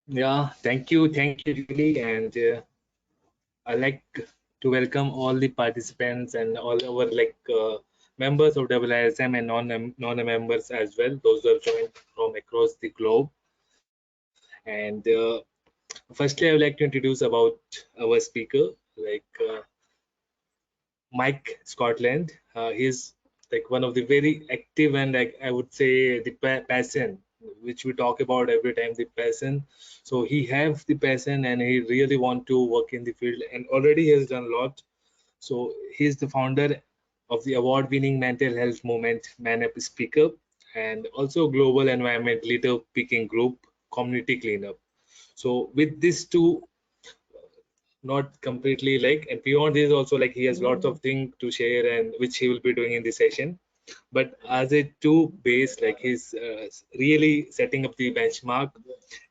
Yeah, thank you, Julie, and I like to welcome all the participants and all our members of IIRSM and non-members as well, those who have joined from across the globe. And firstly, I would like to introduce about our speaker, like Mike Scotland. He's like one of the very active and like I would say the passion which we talk about every time, the passion. So he have the passion and he really want to work in the field and already has done a lot. So he's the founder of the award-winning mental health movement Man Up Speak Up and also global environment leader picking group Community Cleanup. So with these two, not completely like, and beyond this also like he has lots of things to share and which he will be doing in the session. But as a two base, like he's really setting up the benchmark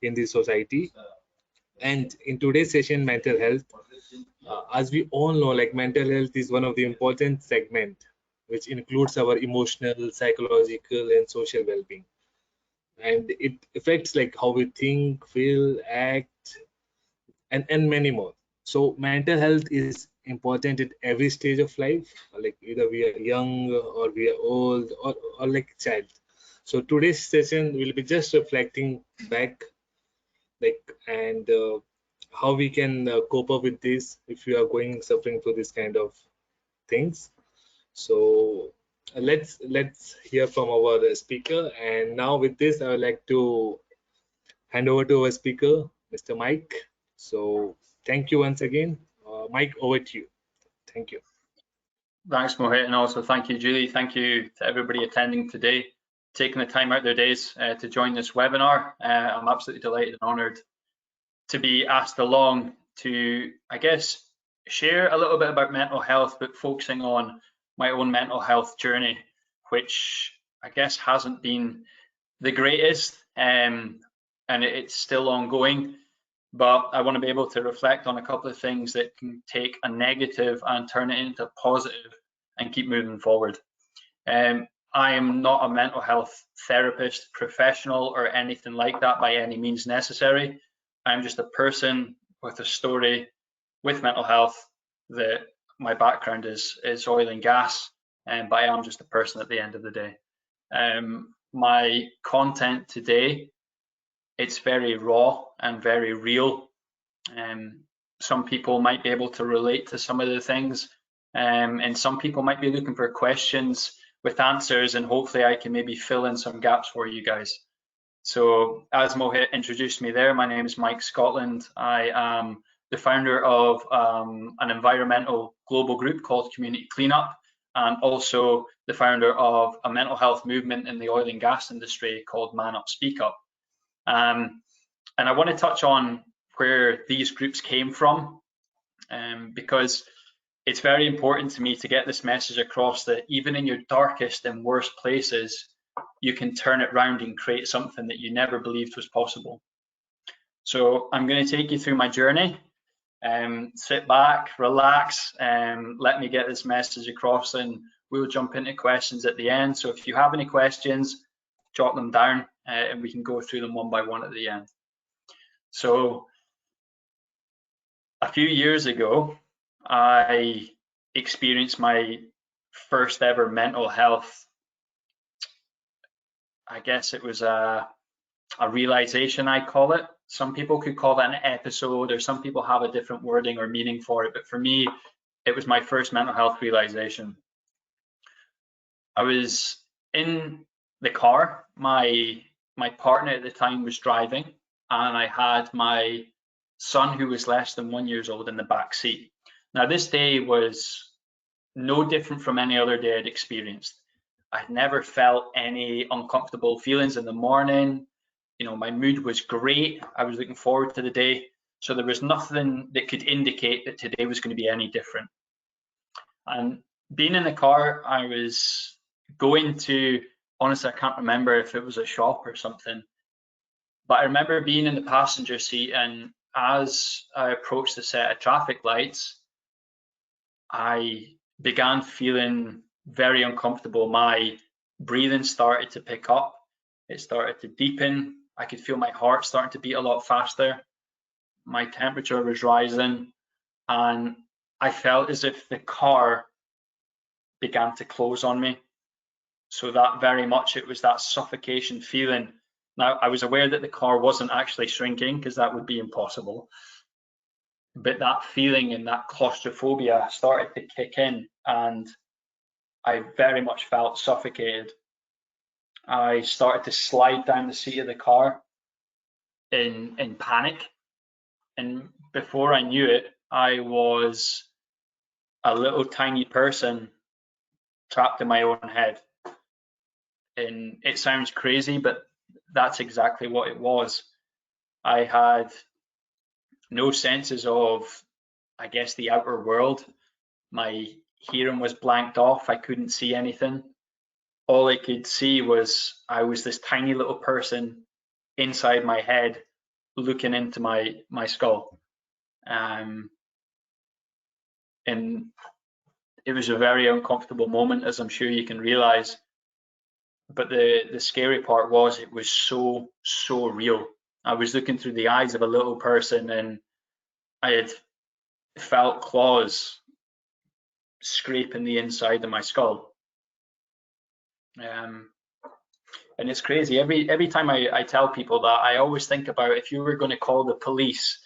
in the society. And in today's session, mental health, as we all know, like mental health is one of the important segment which includes our emotional, psychological, and social well-being, and it affects like how we think, feel, act, and many more. So mental health is important at every stage of life, like either we are young or we are old or like child. So today's session will be just reflecting back, like and how we can cope up with this if you are going suffering through this kind of things. So let's hear from our speaker. And now with this, I would like to hand over to our speaker, Mr. Mike. So thank you once again. Mike, over to you. Thank you. Thanks, Mohit, and also thank you, Julie. Thank you to everybody attending today, taking the time out their days to join this webinar. I'm absolutely delighted and honoured to be asked along to, I guess, share a little bit about mental health, but focusing on my own mental health journey, which I guess hasn't been the greatest, and it's still ongoing. But I want to be able to reflect on a couple of things that can take a negative and turn it into positive and keep moving forward. I am not a mental health therapist, professional, or anything like that by any means necessary. I'm just a person with a story with mental health. That my background is oil and gas, but I am just a person at the end of the day. My content today, it's very raw and very real. Some people might be able to relate to some of the things, and some people might be looking for questions with answers, and hopefully I can maybe fill in some gaps for you guys. So as Mohit introduced me there, my name is Mike Scotland. I am the founder of an environmental global group called Community Cleanup, and also the founder of a mental health movement in the oil and gas industry called Man Up Speak Up. And I want to touch on where these groups came from, because it's very important to me to get this message across that even in your darkest and worst places, you can turn it around and create something that you never believed was possible. So I'm going to take you through my journey. Sit back, relax, and let me get this message across, and we'll jump into questions at the end. So if you have any questions, jot them down, and we can go through them one by one at the end. So a few years ago, I experienced my first ever mental health. I guess it was a realization, I call it. Some people could call that an episode, or some people have a different wording or meaning for it. But for me, it was my first mental health realization. I was in the car. My partner at the time was driving, and I had my son, who was less than 1 year old, in the back seat. Now, this day was no different from any other day I'd experienced. I'd never felt any uncomfortable feelings in the morning. You know, my mood was great. I was looking forward to the day. So there was nothing that could indicate that today was going to be any different. And being in the car, I was going to, honestly, I can't remember if it was a shop or something, but I remember being in the passenger seat, and as I approached the set of traffic lights, I began feeling very uncomfortable. My breathing started to pick up. It started to deepen. I could feel my heart starting to beat a lot faster. My temperature was rising, and I felt as if the car began to close on me. So that very much, it was that suffocation feeling. Now, I was aware that the car wasn't actually shrinking, because that would be impossible. But that feeling and that claustrophobia started to kick in, and I very much felt suffocated. I started to slide down the seat of the car in panic. And before I knew it, I was a little tiny person trapped in my own head. And it sounds crazy, but that's exactly what it was. I had no senses of, I guess, the outer world. My hearing was blanked off. I couldn't see anything. All I could see was I was this tiny little person inside my head looking into my skull. And it was a very uncomfortable moment, as I'm sure you can realize. But the scary part was it was so real. I was looking through the eyes of a little person, and I had felt claws scraping the inside of my skull. And it's crazy. Every time I tell people that, I always think about if you were going to call the police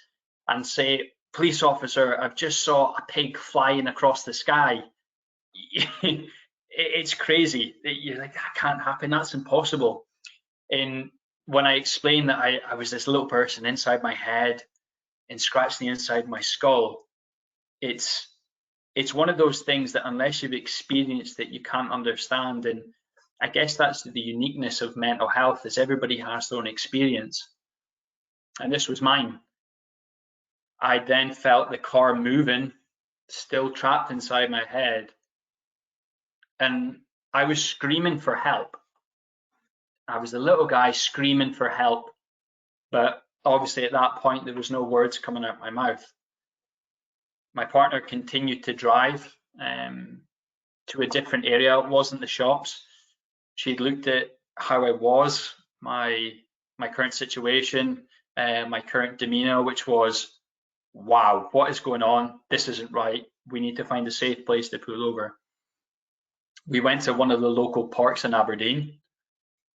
and say, "Police officer, I've just saw a pig flying across the sky." It's crazy. You're like, that can't happen. That's impossible. And when I explained that I was this little person inside my head and scratching the inside of my skull, it's one of those things that unless you've experienced it, you can't understand. And I guess that's the uniqueness of mental health, is everybody has their own experience. And this was mine. I then felt the car moving, still trapped inside my head. And I was screaming for help. I was the little guy screaming for help. But obviously at that point, there was no words coming out my mouth. My partner continued to drive to a different area. It wasn't the shops. She'd looked at how I was, my current situation, my current demeanor, which was, wow, what is going on? This isn't right. We need to find a safe place to pull over. We went to one of the local parks in Aberdeen,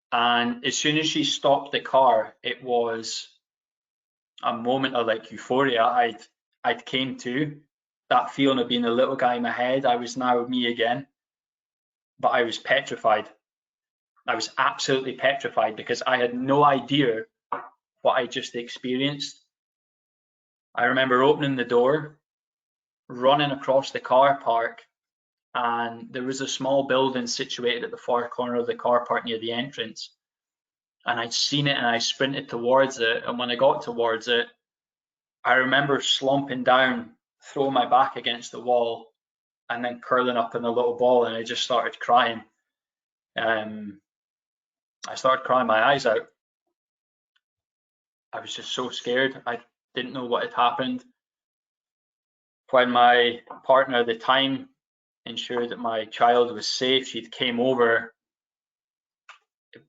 and as soon as she stopped the car, it was a moment of like euphoria. I'd came to that feeling of being a little guy in my head. I was now me again, but I was petrified. I was absolutely petrified because I had no idea what I just experienced. I remember opening the door, running across the car park, and there was a small building situated at the far corner of the car park near the entrance. And I'd seen it and I sprinted towards it. And when I got towards it, I remember slumping down, throwing my back against the wall, and then curling up in a little ball, and I just started crying. I started crying my eyes out. I was just so scared. I didn't know what had happened. When my partner at the time ensured that my child was safe, she came over,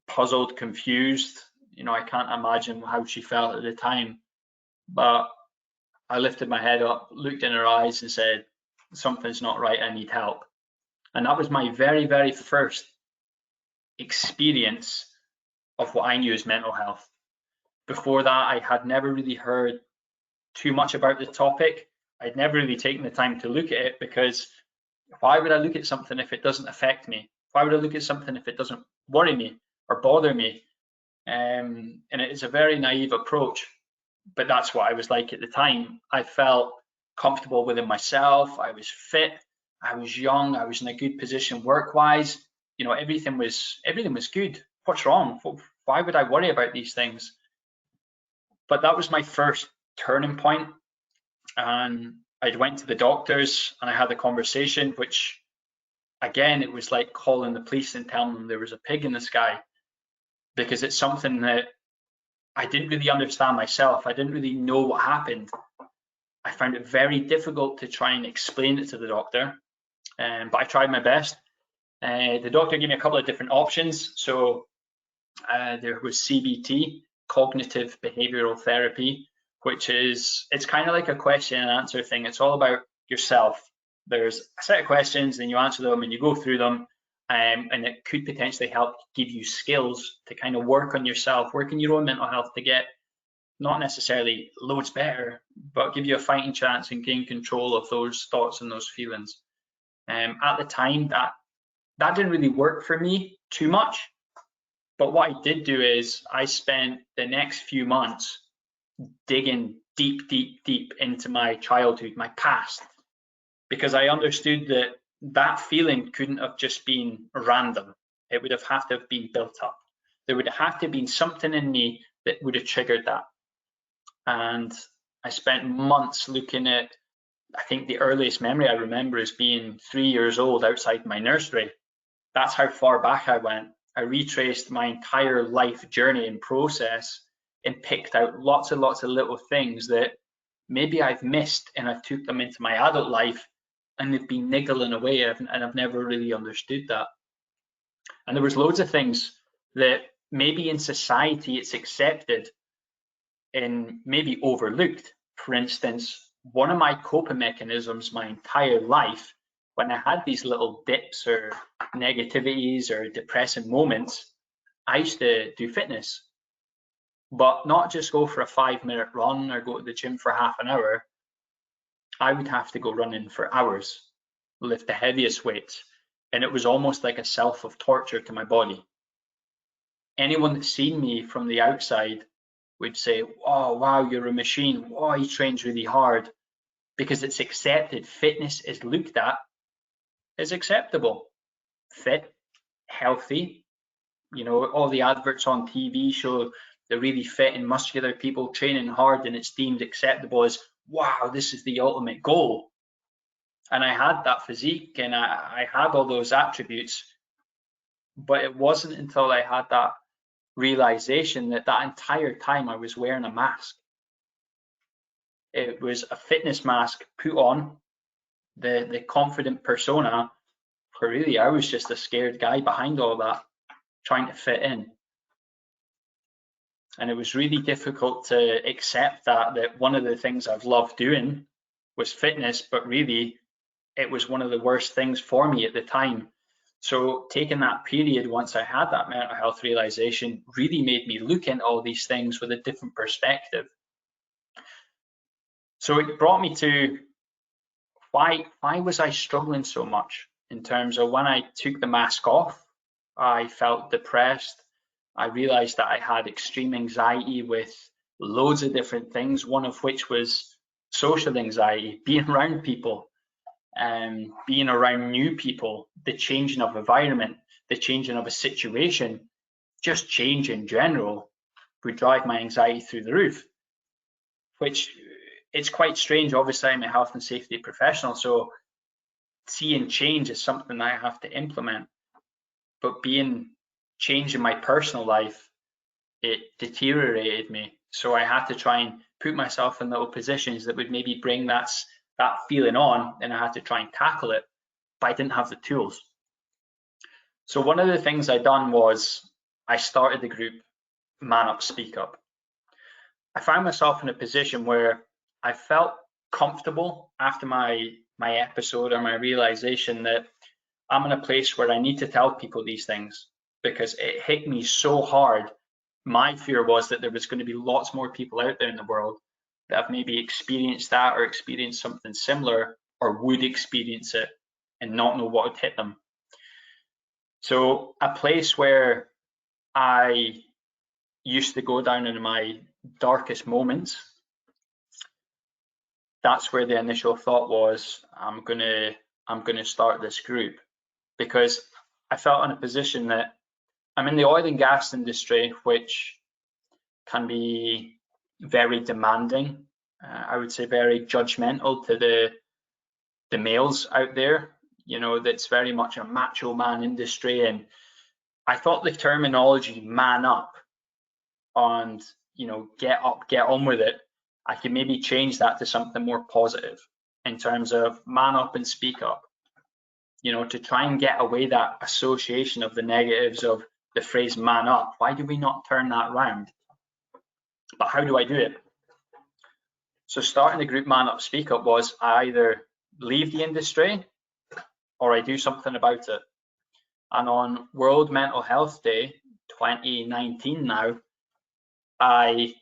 puzzled, confused. You know, I can't imagine how she felt at the time, but I lifted my head up, looked in her eyes, and said, "Something's not right. I need help." And that was my very first experience of what I knew as mental health. Before that, I had never really heard too much about the topic. I'd never really taken the time to look at it, because why would I look at something if it doesn't affect me? Why would I look at something if it doesn't worry me or bother me? And it's a very naive approach, but that's what I was like at the time. I felt comfortable within myself. I was fit. I was young. I was in a good position work-wise. You know, everything was good. What's wrong? Why would I worry about these things? But that was my first turning point, and I went to the doctors and I had the conversation, which again, it was like calling the police and telling them there was a pig in the sky, because it's something that I didn't really understand myself. I didn't really know what happened. I found it very difficult to try and explain it to the doctor, but I tried my best. The doctor gave me a couple of different options. So there was CBT, cognitive behavioral therapy, which is, it's kind of like a question and answer thing. It's all about yourself. There's a set of questions and you answer them and you go through them, and it could potentially help give you skills to kind of work on yourself, work on your own mental health to get not necessarily loads better, but give you a fighting chance and gain control of those thoughts and those feelings. At the time, that didn't really work for me too much. But what I did do is I spent the next few months digging deep, deep, deep into my childhood, my past, because I understood that that feeling couldn't have just been random. It would have had to have been built up. There would have to have been something in me that would have triggered that. And I spent months looking at, I think the earliest memory I remember is being 3 years old outside my nursery. That's how far back I went. I retraced my entire life journey and process and picked out lots and lots of little things that maybe I've missed, and I took them into my adult life and they've been niggling away, and I've never really understood that. And there was loads of things that maybe in society it's accepted and maybe overlooked. For instance, one of my coping mechanisms my entire life, when I had these little dips or negativities or depressing moments, I used to do fitness, but not just go for a 5-minute run or go to the gym for half an hour. I would have to go running for hours, lift the heaviest weights, and it was almost like a self of torture to my body. Anyone that's seen me from the outside would say, oh, wow, you're a machine. Oh, he trains really hard, because it's accepted. Fitness is looked at as acceptable. Fit, healthy, you know, all the adverts on TV show the really fit and muscular people training hard, and it's deemed acceptable as, wow, this is the ultimate goal. And I had that physique and I had all those attributes, but it wasn't until I had that realization that that entire time I was wearing a mask. It was a fitness mask put on, the confident persona, where really I was just a scared guy behind all that, trying to fit in. And it was really difficult to accept that one of the things I've loved doing was fitness, but really it was one of the worst things for me at the time. So taking that period, once I had that mental health realization, really made me look into all these things with a different perspective. So it brought me to why was I struggling so much in terms of when I took the mask off, I felt depressed. I realized that I had extreme anxiety with loads of different things, one of which was social anxiety, being around people, being around new people, the changing of environment, the changing of a situation, just change in general would drive my anxiety through the roof, which it's quite strange. Obviously, I'm a health and safety professional, so seeing change is something I have to implement. But being change in my personal life, it deteriorated me. So I had to try and put myself in little positions that would maybe bring that feeling on, and I had to try and tackle it, but I didn't have the tools. So one of the things I done was I started the group Man Up, Speak Up. I found myself in a position where I felt comfortable after my episode or my realization that I'm in a place where I need to tell people these things, because it hit me so hard. My fear was that there was going to be lots more people out there in the world that have maybe experienced that or experienced something similar or would experience it and not know what would hit them. So a place where I used to go down in my darkest moments, that's where the initial thought was, I'm gonna start this group, because I felt in a position that I'm in the oil and gas industry, which can be very demanding. I would say very judgmental to the males out there. You know, that's very much a macho man industry, and I thought the terminology "man up" and, you know, get up, get on with it, I could maybe change that to something more positive in terms of man up and speak up. You know, to try and get away that association of the negatives of the phrase man up. Why do we not turn that round? But how do I do it? So starting the group Man Up Speak Up was I either leave the industry or I do something about it. And on World Mental Health Day 2019 now, I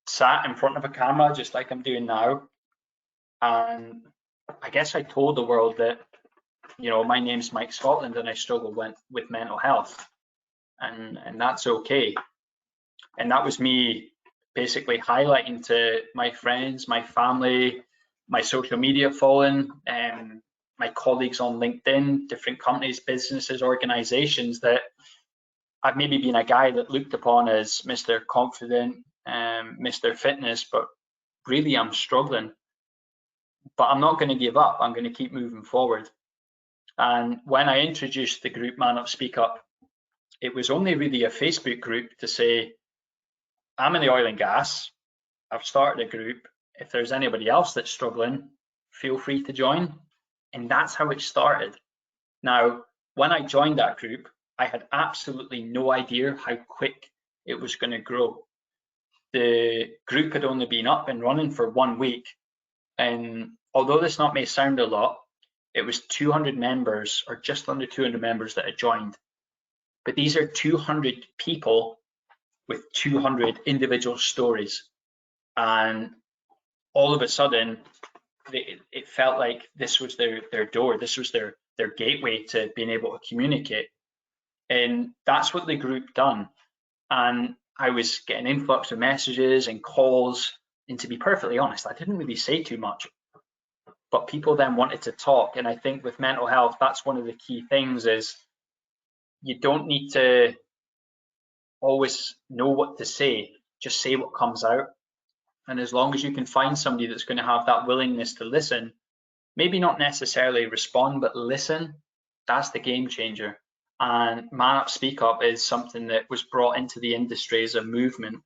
sat in front of a camera just like I'm doing now, and I guess I told the world that, you know, my name's Mike Scotland and I struggle with mental health, and that's okay. And that was me basically highlighting to my friends, my family, my social media following, my colleagues on LinkedIn, different companies, businesses, organizations, that I've maybe been a guy that looked upon as Mr. Confident, Mr. Fitness, but really I'm struggling. But I'm not going to give up. I'm going to keep moving forward. And when I introduced the group Man Up Speak Up, it was only really a Facebook group to say, I'm in the oil and gas. I've started a group. If there's anybody else that's struggling, feel free to join. And that's how it started. Now, when I joined that group, I had absolutely no idea how quick it was going to grow. The group had only been up and running for 1 week. And although this not may sound a lot, it was 200 members or just under 200 members that had joined. But these are 200 people with 200 individual stories. And all of a sudden, it felt like this was their door, this was their gateway to being able to communicate. And that's what the group done. And I was getting influx of messages and calls. And to be perfectly honest, I didn't really say too much. But people then wanted to talk. And I think with mental health, that's one of the key things is you don't need to always know what to say. Just say what comes out. And as long as you can find somebody that's going to have that willingness to listen, maybe not necessarily respond, but listen, that's the game changer. And Man Up Speak Up is something that was brought into the industry as a movement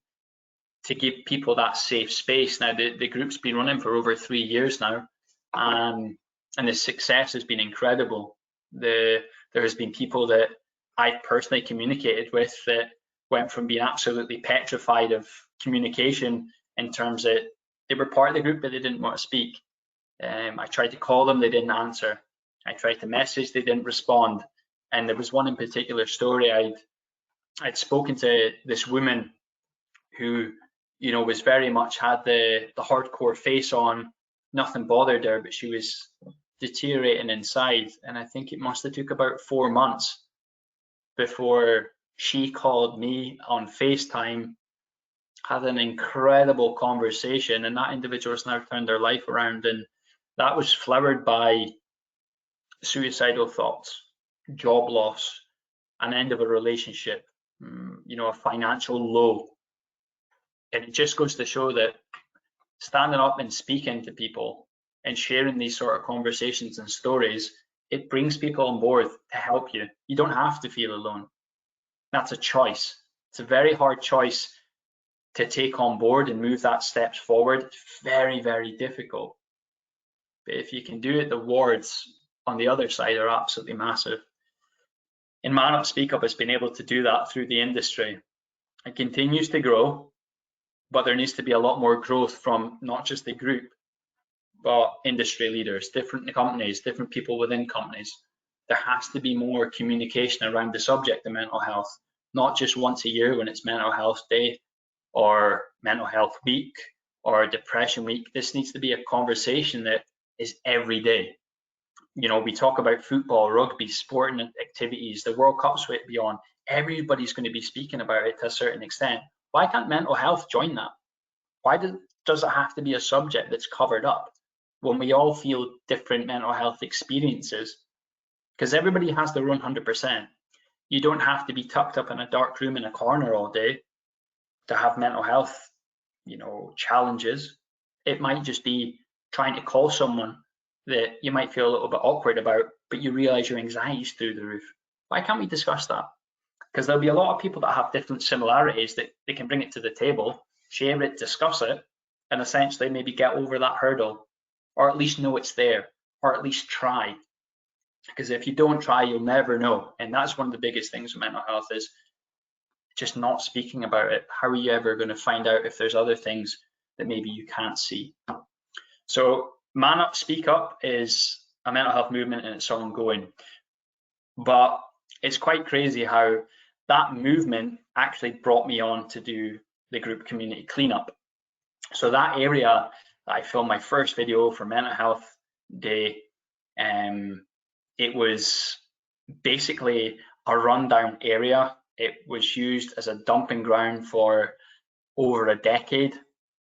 to give people that safe space. Now, the group's been running for over 3 years now, and the success has been incredible. There has been people that I've personally communicated with that went from being absolutely petrified of communication in terms that they were part of the group, but they didn't want to speak. I tried to call them, they didn't answer. I tried to message, they didn't respond. And there was one in particular story, I'd spoken to this woman who, you know, was very much had the hardcore face on, nothing bothered her, but she was deteriorating inside. And I think it must have took about 4 months before she called me on FaceTime, had an incredible conversation, and that individual has now turned their life around. And that was flowered by suicidal thoughts, job loss, an end of a relationship, you know, a financial low. And it just goes to show that standing up and speaking to people and sharing these sort of conversations and stories, it brings people on board to help you. You don't have to feel alone. That's a choice. It's a very hard choice to take on board and move that steps forward. It's very, very difficult. But if you can do it, the rewards on the other side are absolutely massive. And Man Up Speak Up has been able to do that through the industry. It continues to grow, but there needs to be a lot more growth from not just the group, but industry leaders, different companies, different people within companies. There has to be more communication around the subject of mental health, not just once a year when it's Mental Health Day or Mental Health Week or Depression Week. This needs to be a conversation that is every day. You know, we talk about football, rugby, sporting activities, the World Cup's way beyond. Everybody's going to be speaking about it to a certain extent. Why can't mental health join that? Why does it have to be a subject that's covered up when we all feel different mental health experiences? Because everybody has their own 100%. You don't have to be tucked up in a dark room in a corner all day to have mental health, you know, challenges. It might just be trying to call someone that you might feel a little bit awkward about, but you realize your anxiety is through the roof. Why can't we discuss that? Because there'll be a lot of people that have different similarities that they can bring it to the table, share it, discuss it, and essentially maybe get over that hurdle, or at least know it's there, or at least try. Because if you don't try, you'll never know. And that's one of the biggest things with mental health is just not speaking about it, how are you ever going to find out if there's other things that maybe you can't see? So Man Up, Speak Up is a mental health movement and it's ongoing. But it's quite crazy how that movement actually brought me on to do the group community cleanup. So that area that I filmed my first video for Mental Health Day, it was basically a rundown area. It was used as a dumping ground for over a decade.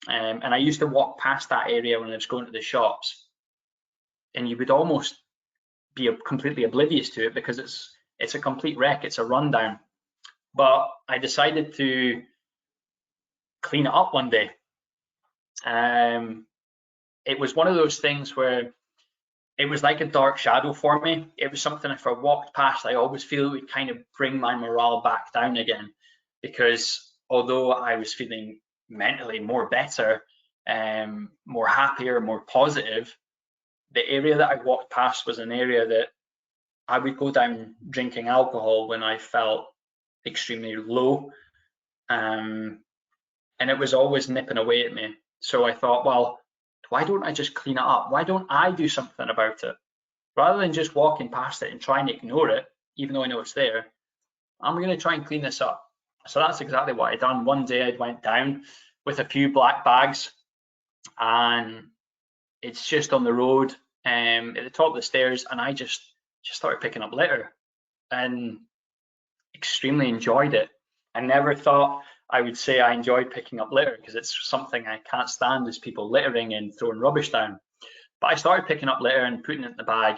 And I used to walk past that area when I was going to the shops, and you would almost be completely oblivious to it because it's a complete wreck. It's a rundown. But I decided to clean it up one day. It was one of those things where it was like a dark shadow for me. It was something if I walked past, I always feel it would kind of bring my morale back down again. Because although I was feeling mentally more better, more happier, more positive, the area that I walked past was an area that I would go down drinking alcohol when I felt extremely low. And it was always nipping away at me. So I thought, well, why don't I just clean it up? Why don't I do something about it? Rather than just walking past it and trying to ignore it, even though I know it's there, I'm going to try and clean this up. So that's exactly what I done. One day I went down with a few black bags, and it's just on the road at the top of the stairs, and I just started picking up litter and extremely enjoyed it. I never thought I would say I enjoyed picking up litter because it's something I can't stand is people littering and throwing rubbish down. But I started picking up litter and putting it in the bag,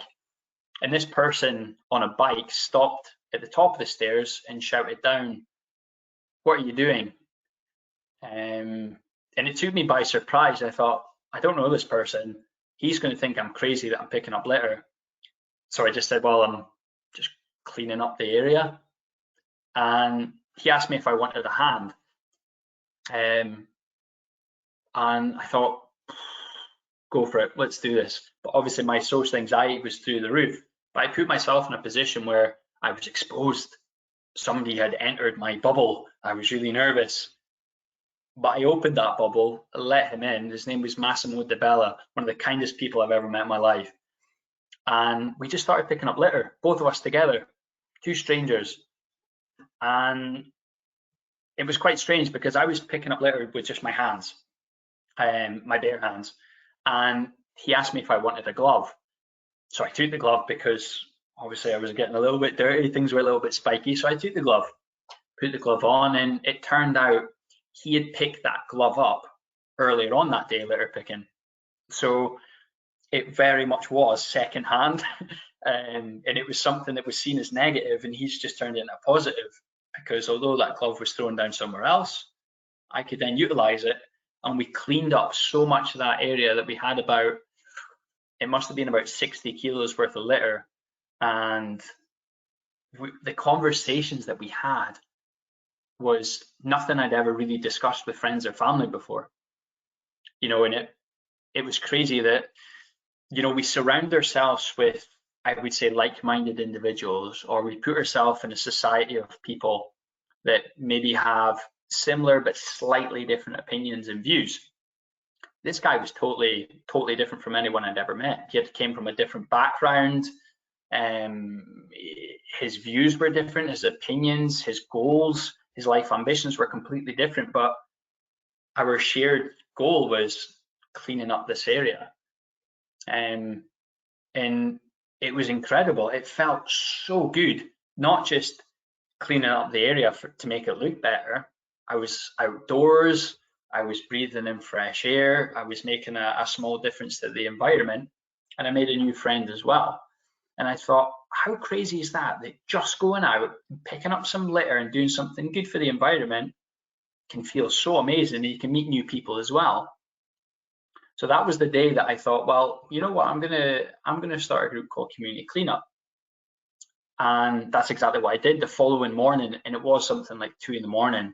and this person on a bike stopped at the top of the stairs and shouted down, "What are you doing?" And it took me by surprise. I thought, I don't know this person. He's going to think I'm crazy that I'm picking up litter. So I just said, well, I'm just cleaning up the area. And he asked me if I wanted a hand. And I thought, go for it, let's do this. But obviously my social anxiety was through the roof. But I put myself in a position where I was exposed. Somebody had entered my bubble. I was really nervous. But I opened that bubble, let him in. His name was Massimo De Bella, one of the kindest people I've ever met in my life. And we just started picking up litter, both of us together, two strangers. And it was quite strange because I was picking up litter with just my hands, my bare hands. And he asked me if I wanted a glove. So I took the glove because obviously I was getting a little bit dirty, things were a little bit spiky. So I took the glove, put the glove on, and it turned out he had picked that glove up earlier on that day, litter picking. So it very much was secondhand. And it was something that was seen as negative, and he's just turned it into a positive because although that glove was thrown down somewhere else, I could then utilize it. And we cleaned up so much of that area that we had about, it must have been about 60 kilos worth of litter. And the conversations that we had was nothing I'd ever really discussed with friends or family before. You know, and it was crazy that, you know, we surround ourselves with, I would say, like-minded individuals, or we put ourselves in a society of people that maybe have similar but slightly different opinions and views. This guy was totally different from anyone I'd ever met. He came from a different background. His views were different, his opinions, his goals, his life ambitions were completely different, but our shared goal was cleaning up this area. And it was incredible. It felt so good, not just cleaning up the area to make it look better. I was outdoors, I was breathing in fresh air, I was making a small difference to the environment, and I made a new friend as well. And I thought, how crazy is that? That just going out, picking up some litter and doing something good for the environment can feel so amazing, and you can meet new people as well. So that was the day that I thought, well, you know what, I'm gonna start a group called Community Cleanup. And that's exactly what I did the following morning. And it was something like 2 in the morning.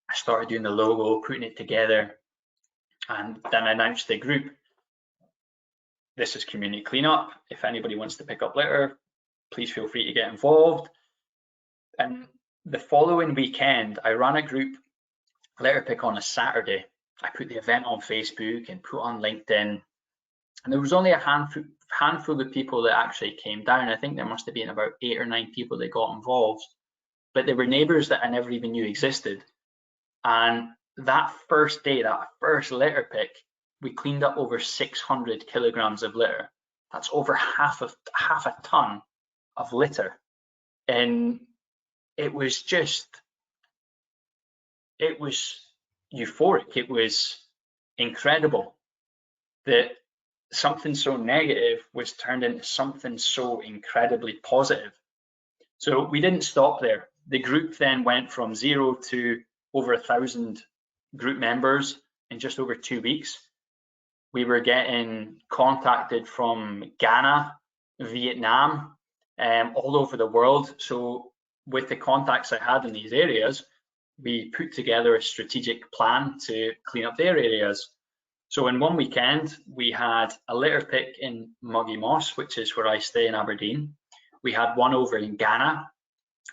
I started doing the logo, putting it together, and then I announced the group. This is Community Cleanup. If anybody wants to pick up litter, please feel free to get involved. And The following weekend, I ran a group litter pick on a Saturday. I put the event on Facebook and put on LinkedIn, and there was only a handful of people that actually came down. I think there must have been about 8 or 9 people that got involved, but they were neighbours that I never even knew existed. And that first day, that first litter pick, we cleaned up over 600 kilograms of litter. That's over half a ton of litter. And it was euphoric. It was incredible that something so negative was turned into something so incredibly positive. So we didn't stop there. The group then went from 0 to over 1,000 group members in just over 2 weeks. We were getting contacted from Ghana, Vietnam, all over the world. So with the contacts I had in these areas, we put together a strategic plan to clean up their areas. So in one weekend, we had a litter pick in Muggy Moss, which is where I stay in Aberdeen. We had one over in Ghana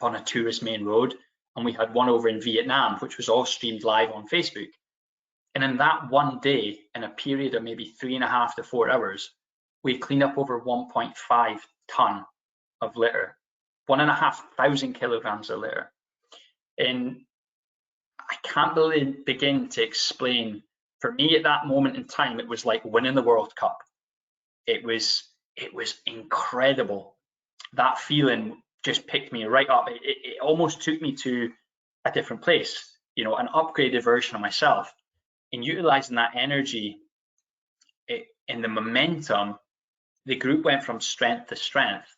on a tourist main road, and we had one over in Vietnam, which was all streamed live on Facebook. And in that one day, in a period of maybe 3.5 to 4 hours, we cleaned up over 1.5 ton of litter, 1,500 kilograms of litter. And I can't really begin to explain. For me, at that moment in time, it was like winning the World Cup. It was incredible. That feeling just picked me right up. It almost took me to a different place, you know, an upgraded version of myself. And utilizing that energy in the momentum, the group went from strength to strength.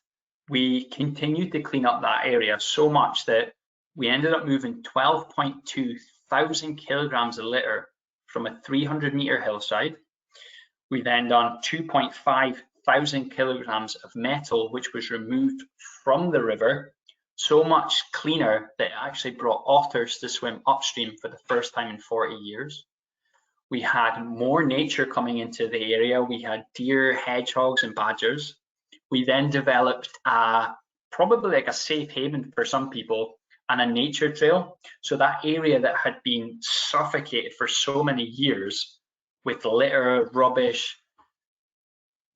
We continued to clean up that area so much that we ended up moving 12.2 thousand kilograms of litter from a 300-meter hillside. We then done 2.5 thousand kilograms of metal, which was removed from the river, so much cleaner that it actually brought otters to swim upstream for the first time in 40 years. We had more nature coming into the area. We had deer, hedgehogs, and badgers. We then developed probably like a safe haven for some people and a nature trail. So that area that had been suffocated for so many years with litter, rubbish,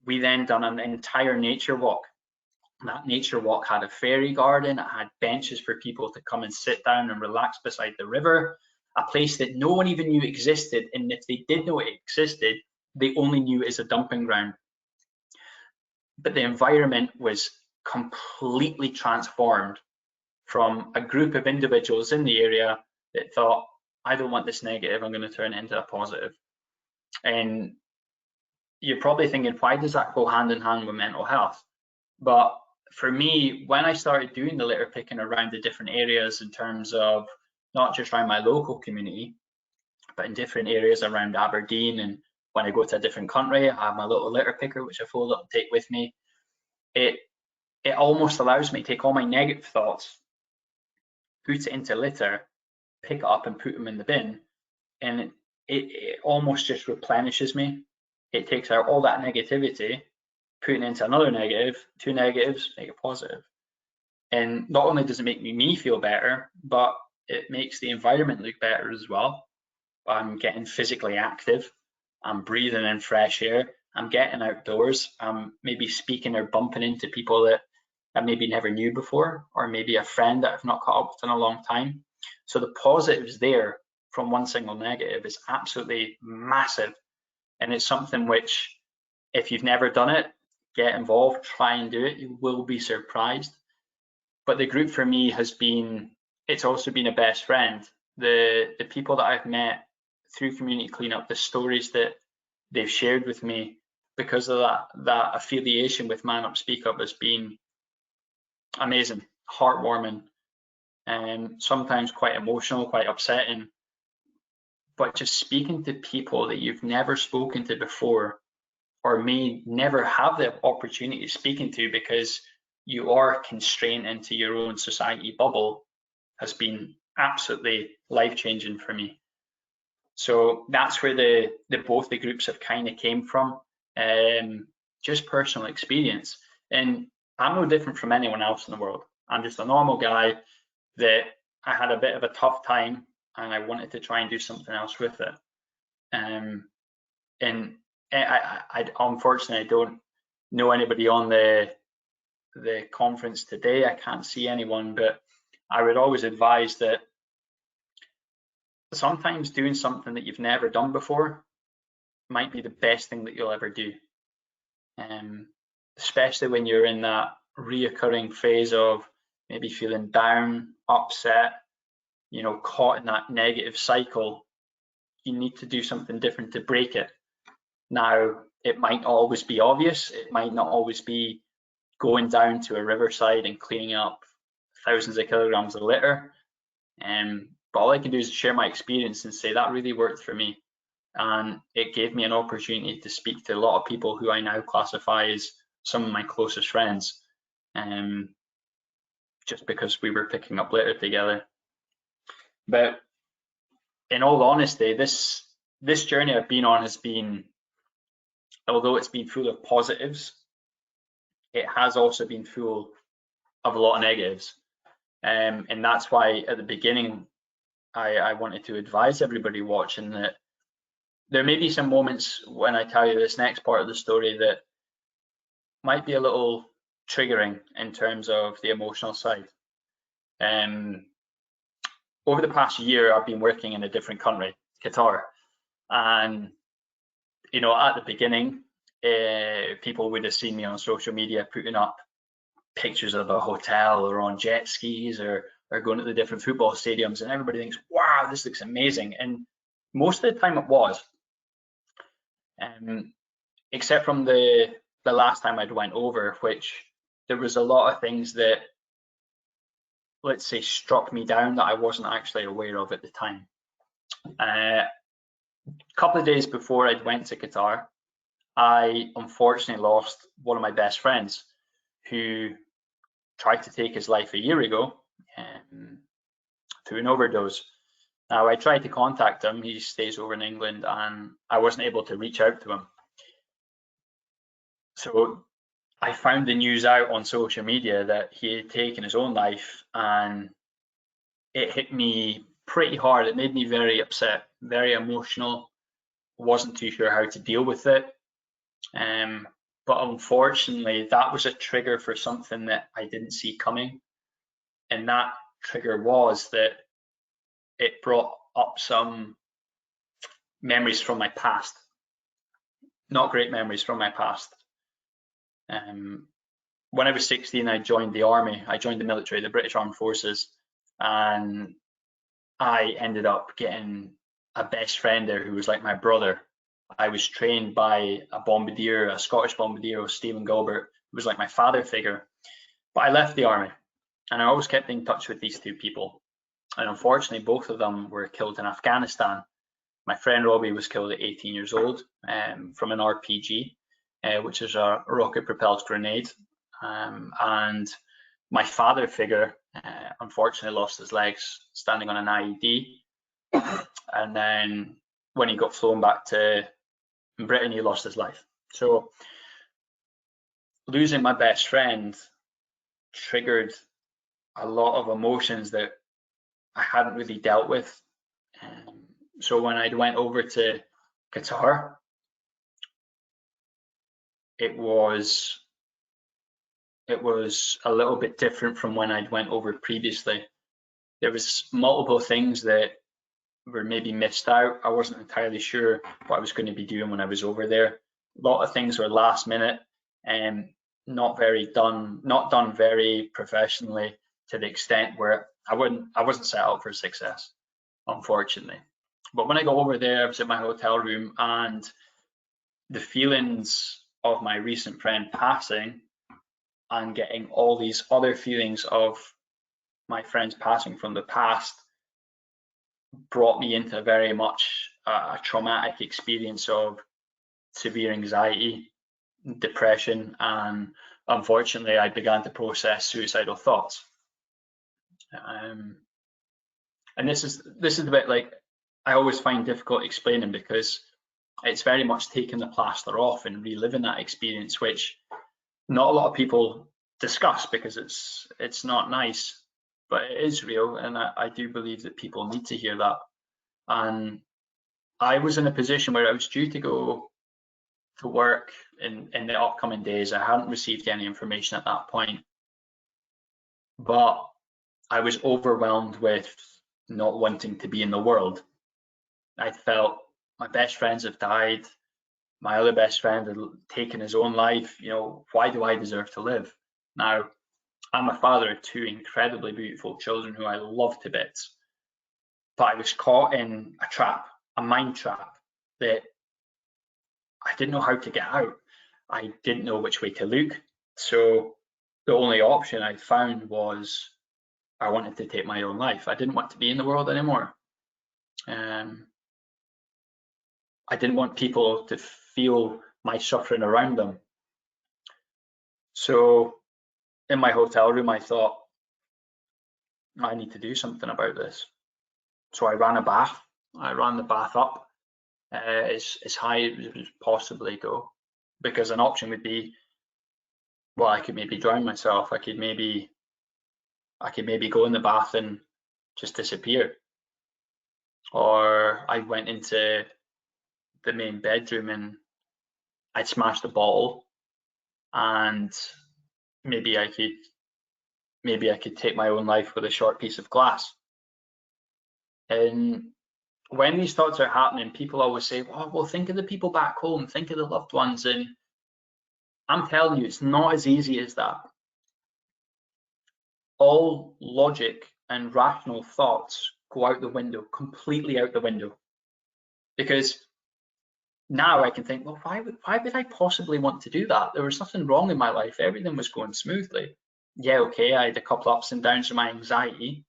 we then done an entire nature walk. That nature walk had a fairy garden, it had benches for people to come and sit down and relax beside the river, a place that no one even knew existed, and if they did know it existed, they only knew it as a dumping ground. But the environment was completely transformed from a group of individuals in the area that thought, I don't want this negative, I'm going to turn it into a positive. And you're probably thinking, why does that go hand in hand with mental health? But for me, when I started doing the litter picking around the different areas in terms of not just around my local community, but in different areas around Aberdeen, and when I go to a different country, I have my little litter picker, which I fold up and take with me. It almost allows me to take all my negative thoughts, put it into litter, pick it up and put them in the bin, and it almost just replenishes me. It takes out all that negativity, putting into another negative, 2 negatives, make it positive. And not only does it make me feel better, but it makes the environment look better as well. I'm getting physically active, I'm breathing in fresh air, I'm getting outdoors, I'm maybe speaking or bumping into people that I maybe never knew before, or maybe a friend that I've not caught up with in a long time. So the positives there from one single negative is absolutely massive. And it's something which, if you've never done it, get involved, try and do it, you will be surprised. But the group for me has been, it's also been a best friend. The people that I've met through community cleanup, the stories that they've shared with me because of that affiliation with Man Up Speak Up has been amazing, heartwarming, and sometimes quite emotional, quite upsetting. But just speaking to people that you've never spoken to before, or may never have the opportunity of speaking to because you are constrained into your own society bubble, has been absolutely life-changing for me. So that's where the both the groups have kind of came from, just personal experience. And I'm no different from anyone else in the world. I'm just a normal guy that I had a bit of a tough time and I wanted to try and do something else with it. And I unfortunately I don't know anybody on the conference today. I can't see anyone, but I would always advise that sometimes doing something that you've never done before might be the best thing that you'll ever do. Especially when you're in that reoccurring phase of maybe feeling down, upset, caught in that negative cycle. You need to do something different to break it. Now, it might not always be obvious. It might not always be going down to a riverside and cleaning up thousands of kilograms of litter. But all I can do is share my experience and say that really worked for me. And it gave me an opportunity to speak to a lot of people who I now classify as some of my closest friends, just because we were picking up litter together. But in all honesty, this journey I've been on has been, although it's been full of positives, it has also been full of a lot of negatives. And that's why at the beginning, I wanted to advise everybody watching that there may be some moments when I tell you this next part of the story that might be a little triggering in terms of the emotional side. Over the past year, I've been working in a different country, Qatar, and at the beginning, people would have seen me on social media putting up pictures of a hotel or on jet skis or going to the different football stadiums, and everybody thinks, wow, this looks amazing. And most of the time it was, except from the last time I'd went over, which there was a lot of things that, let's say, struck me down that I wasn't actually aware of at the time. A couple of days before I went to Qatar, I unfortunately lost one of my best friends who tried to take his life a year ago through an overdose. Now, I tried to contact him. He stays over in England, and I wasn't able to reach out to him. So I found the news out on social media that he had taken his own life, and it hit me pretty hard. It made me very upset, very emotional. Wasn't too sure how to deal with it. But unfortunately, that was a trigger for something that I didn't see coming. And that trigger was that it brought up some memories from my past, not great memories from my past. When I was 16, I joined the army. I joined the military, the British Armed Forces, and I ended up getting a best friend there who was like my brother. I was trained by a bombardier, a Scottish bombardier, Stephen Gilbert, who was like my father figure. But I left the army, and I always kept in touch with these two people. And unfortunately, both of them were killed in Afghanistan. My friend Robbie was killed at 18 years old from an RPG, which is a rocket-propelled grenade. And my father figure, unfortunately, lost his legs standing on an IED. And then when he got flown back to Britain, he lost his life. So losing my best friend triggered a lot of emotions that I hadn't really dealt with. So when I went over to Qatar, it was a little bit different from when I'd went over previously. There was multiple things that were maybe missed out. I wasn't entirely sure what I was going to be doing when I was over there. A lot of things were last minute and not done very professionally, to the extent where I wasn't set up for success, unfortunately. But when I got over there, I was in my hotel room, and the feelings of my recent friend passing and getting all these other feelings of my friends passing from the past brought me into very much a traumatic experience of severe anxiety, depression, and unfortunately, I began to process suicidal thoughts. And this is the bit, like, I always find difficult explaining, because it's very much taking the plaster off and reliving that experience, which not a lot of people discuss because it's not nice. but it is real, and I do believe that people need to hear that. And I was in a position where I was due to go to work in the upcoming days. I hadn't received any information at that point, but I was overwhelmed with not wanting to be in the world. I felt my best friends have died. My other best friend had taken his own life. You know, why do I deserve to live? Now, I'm a father of two incredibly beautiful children who I love to bits, but I was caught in a trap, a mind trap, that I didn't know how to get out. I didn't know which way to look. So the only option I found was I wanted to take my own life. I didn't want to be in the world anymore. I didn't want people to feel my suffering around them. So in my hotel room, I thought, I need to do something about this. So I ran a bath. I ran the bath up as high as it would possibly go, because an option would be, well, I could maybe drown myself. I could maybe go in the bath and just disappear. Or I went into the main bedroom and I'd smashed a bottle, and maybe I could take my own life with a short piece of glass. And when these thoughts are happening, people always say, well, think of the people back home, think of the loved ones. And I'm telling you, it's not as easy as that. All logic and rational thoughts go out the window, completely out the window. Because now I can think, well, why would I possibly want to do that? There was nothing wrong in my life. Everything was going smoothly. Yeah, okay, I had a couple ups and downs from my anxiety.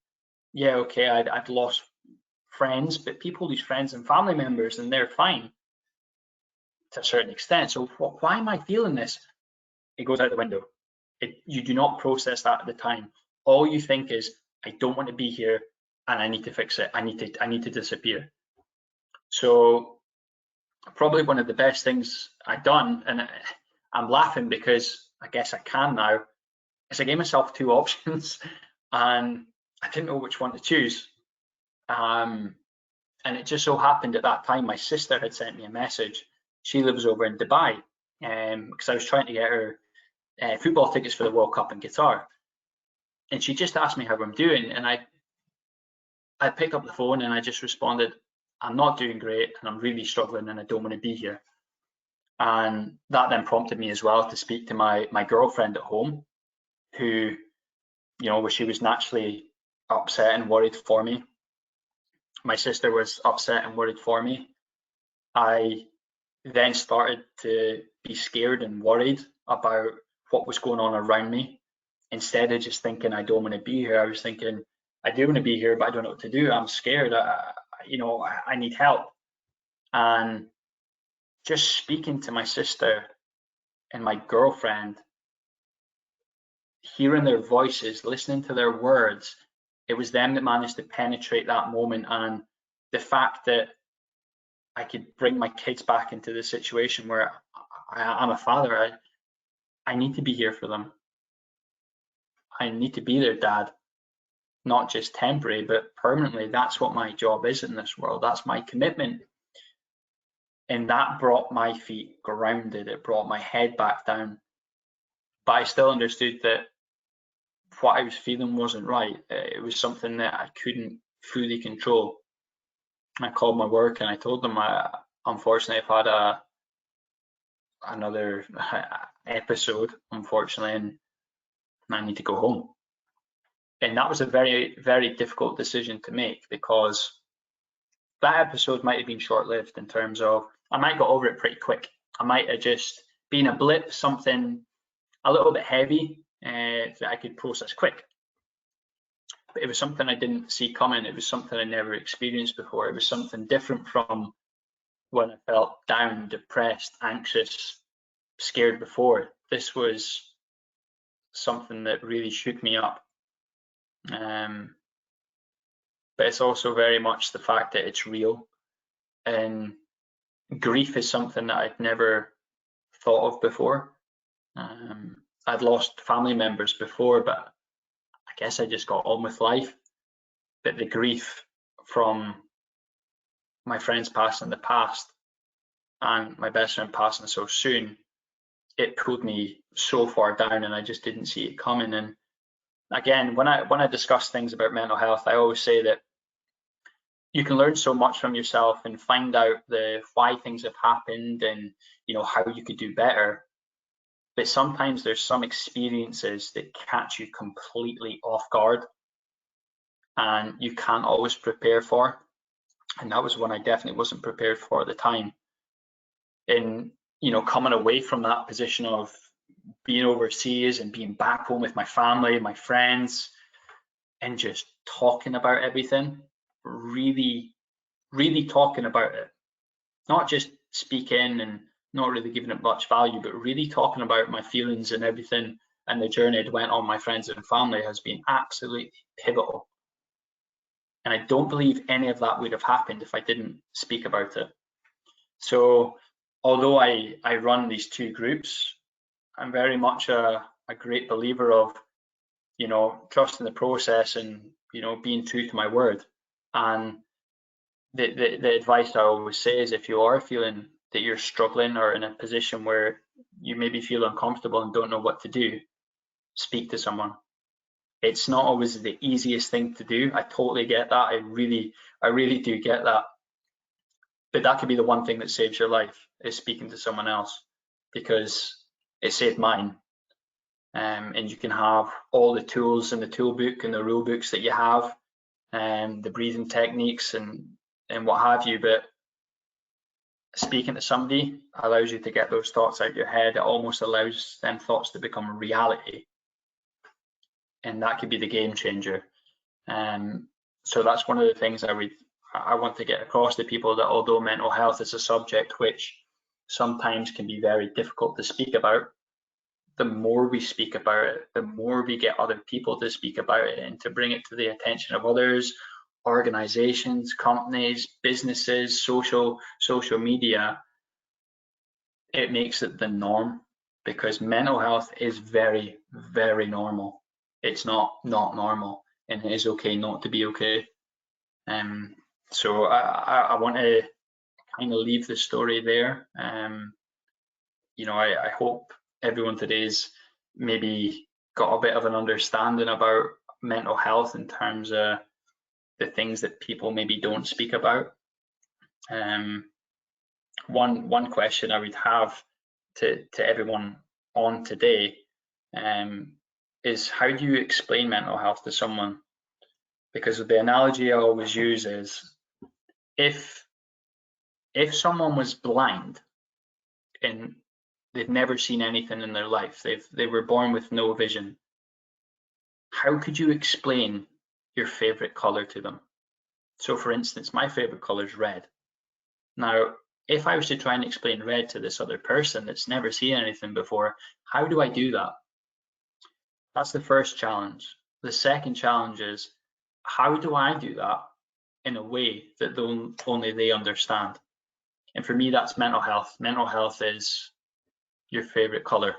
Yeah, okay, I'd lost friends, but people lose friends and family members, and they're fine to a certain extent. So why am I feeling this? It goes out the window. You do not process that at the time. All you think is, I don't want to be here, and I need to fix it. I need to disappear. So probably one of the best things I've done, and I'm laughing because I guess I can now, is I gave myself two options, and I didn't know which one to choose. And it just so happened at that time my sister had sent me a message. She lives over in Dubai, because I was trying to get her football tickets for the World Cup in Qatar, and she just asked me how I'm doing, and I picked up the phone and I just responded, I'm not doing great, and I'm really struggling, and I don't want to be here. And that then prompted me as well to speak to my girlfriend at home, who, you know, she was naturally upset and worried for me. My sister was upset and worried for me. I then started to be scared and worried about what was going on around me. Instead of just thinking, I don't want to be here, I was thinking, I do want to be here, but I don't know what to do. I'm scared. I need help. And just speaking to my sister and my girlfriend, hearing their voices, listening to their words, it was them that managed to penetrate that moment. And the fact that I could bring my kids back into the situation where I'm a father, I need to be here for them. I need to be their dad, not just temporary, but permanently. That's what my job is in this world. That's my commitment. And that brought my feet grounded. It brought my head back down. But I still understood that what I was feeling wasn't right. It was something that I couldn't fully control. I called my work and I told them, unfortunately, I've had another episode, unfortunately, and I need to go home. And that was a very, very difficult decision to make, because that episode might have been short-lived in terms of I might got over it pretty quick. I might have just been a blip, something a little bit heavy that I could process quick. But it was something I didn't see coming. It was something I never experienced before. It was something different from when I felt down, depressed, anxious, scared before. This was something that really shook me up. But it's also very much the fact that it's real, and grief is something that I'd never thought of before. I'd lost family members before, but I guess I just got on with life. But the grief from my friends passing in the past and my best friend passing so soon, it pulled me so far down, and I just didn't see it coming. And again, when I discuss things about mental health, I always say that you can learn so much from yourself and find out the why things have happened and how you could do better. But sometimes there's some experiences that catch you completely off guard and you can't always prepare for. And that was one I definitely wasn't prepared for at the time. In coming away from that position of being overseas and being back home with my family, my friends, and just talking about everything, really talking about it, not just speaking and not really giving it much value, but really talking about my feelings and everything and the journey I'd went on, my friends and family, has been absolutely pivotal. And I don't believe any of that would have happened if I didn't speak about it. So although I run these two groups, I'm very much a great believer of, trusting the process and, being true to my word. And the advice I always say is, if you are feeling that you're struggling or in a position where you maybe feel uncomfortable and don't know what to do, speak to someone. It's not always the easiest thing to do. I totally get that. I really do get that. But that could be the one thing that saves your life, is speaking to someone else, because it saved mine. And you can have all the tools in the tool book and the rule books that you have, and the breathing techniques and what have you, but speaking to somebody allows you to get those thoughts out of your head. It almost allows them thoughts to become a reality, and that could be the game changer. So that's one of the things I want to get across to people, that although mental health is a subject which sometimes can be very difficult to speak about, the more we speak about it, the more we get other people to speak about it and to bring it to the attention of others, organizations, companies, businesses, social media, it makes it the norm, because mental health is very, very normal. It's not normal, and it is okay not to be okay. So I want to kind of leave the story there. I hope everyone today's maybe got a bit of an understanding about mental health in terms of the things that people maybe don't speak about. One question I would have to everyone on today is, how do you explain mental health to someone? Because the analogy I always use is, if someone was blind and they've never seen anything in their life, they were born with no vision, how could you explain your favorite color to them? So for instance, my favorite color is red. Now, if I was to try and explain red to this other person that's never seen anything before, how do I do that? That's the first challenge. The second challenge is, how do I do that in a way that only they understand? And for me, that's mental health. Mental health is your favorite color.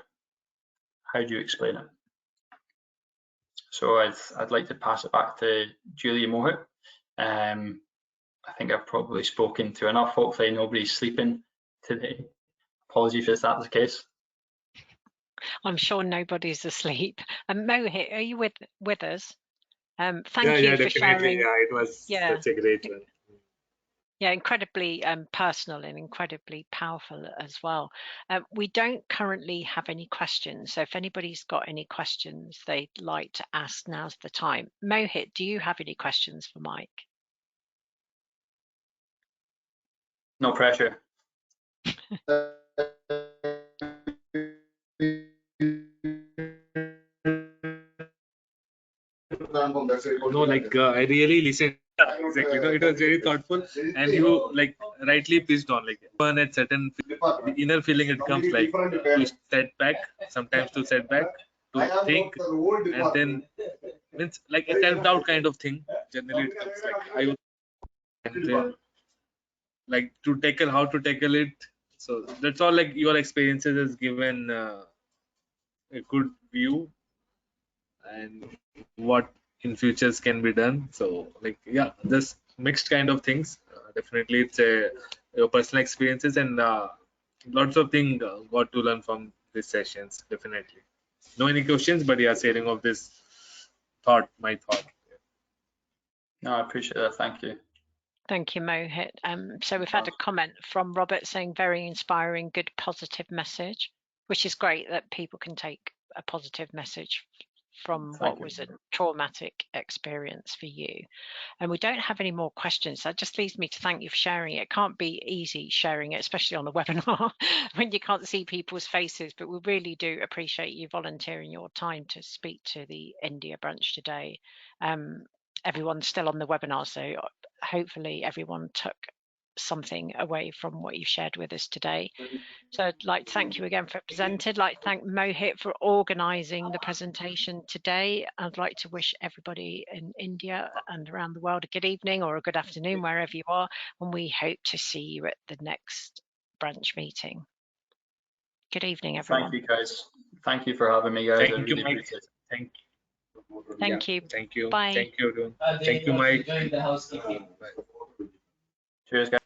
How do you explain it? So I'd like to pass it back to Julia Mohit. I think I've probably spoken to enough. Hopefully nobody's sleeping today. Apologies if that's the case. I'm sure nobody's asleep. Mohit, are you with us? Thank you yeah, for definitely. sharing. Yeah, it was such a great one. Yeah, incredibly personal and incredibly powerful as well. We don't currently have any questions, so if anybody's got any questions they'd like to ask, now's the time. Mohit, do you have any questions for Mike? No pressure. No, I really listened. Exactly. No, it was very thoughtful, and you rightly pitched on fun at certain the inner feeling. It comes to set back, sometimes to set back, to think, and then means a self-doubt kind of thing. Generally, it comes I would, and then to tackle how to tackle it. So that's all. Your experiences has given a good view. and what in futures can be done. So like yeah, this mixed kind of things. Definitely, it's your personal experiences and lots of things got to learn from these sessions. Definitely. No any questions, but yeah, sharing of this thought, my thought. No, I appreciate that. Thank you. Thank you, Mohit. So we've had a comment from Robert saying very inspiring, good, positive message, which is great that people can take a positive message from what was a traumatic experience for you. And we don't have any more questions. That just leaves me to thank you for sharing it. It can't be easy sharing it, especially on a webinar when you can't see people's faces, but we really do appreciate you volunteering your time to speak to the India branch today. Everyone's still on the webinar, so hopefully everyone took something away from what you've shared with us today. So I'd like to thank you again for presenting. I'd like to thank Mohit for organising the presentation today. I'd like to wish everybody in India and around the world a good evening or a good afternoon, wherever you are, and we hope to see you at the next branch meeting. Good evening, everyone. Thank you, guys. Thank you for having me, guys. I really appreciate it. Thank you. Thank you. Thank you. Bye. Thank you, everyone. Thank you, Mike. Bye. Cheers, guys.